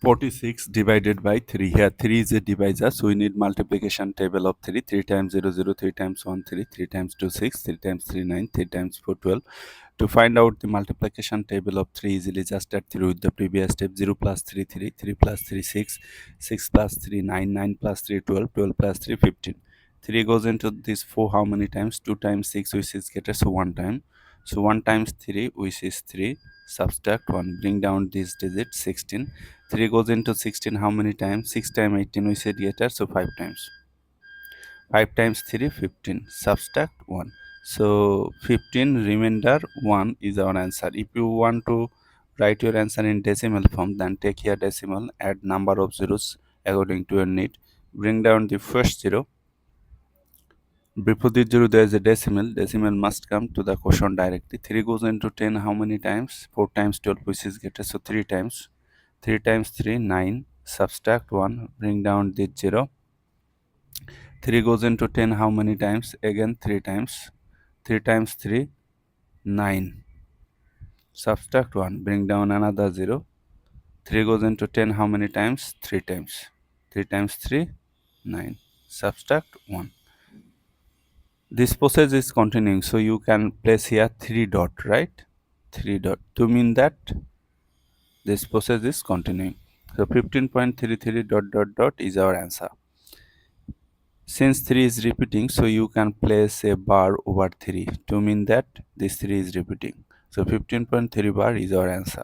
46 divided by 3. Here 3 is a divisor, so we need multiplication table of 3. 3 times 0, 0, 3 times 1, 3, 3 times 2, 6, 3 times 3, 9, 3 times 4, 12. To find out the multiplication table of 3 easily, just add 3 with the previous step. 0 plus 3, 3, 3 plus 3, 6, 6 plus 3, 9, 9 plus 3, 12, 12 plus 3, 15. 3 goes into this 4 how many times? 2 times 6, which is greater, so 1 time. So 1 times 3, which is 3, subtract 1, bring down this digit 16. 3 goes into 16 how many times? 6 times 18, we said greater, so 5 times. 5 times 3, 15, subtract 1. So 15 remainder 1 is our answer. If you want to write your answer in decimal form, then take here decimal, add number of zeros according to your need, bring down the first zero. Before the 0 there is a decimal must come to the quotient directly. 3 goes into 10 how many times? 4 times 12, which is greater, so 3 times. 3 times 3, 9, subtract 1, bring down the 0. 3 goes into 10 how many times? Again 3 times. 3 times 3, 9, subtract 1, bring down another 0. 3 goes into 10 how many times? 3 times. 3 times 3, 9, subtract 1. This process is continuing, so you can place here 3 dot, right? 3 dot to mean that this process is continuing. So 15.33 dot dot dot is our answer. Since 3 is repeating, so you can place a bar over 3 to mean that this 3 is repeating. So 15.3 bar is our answer.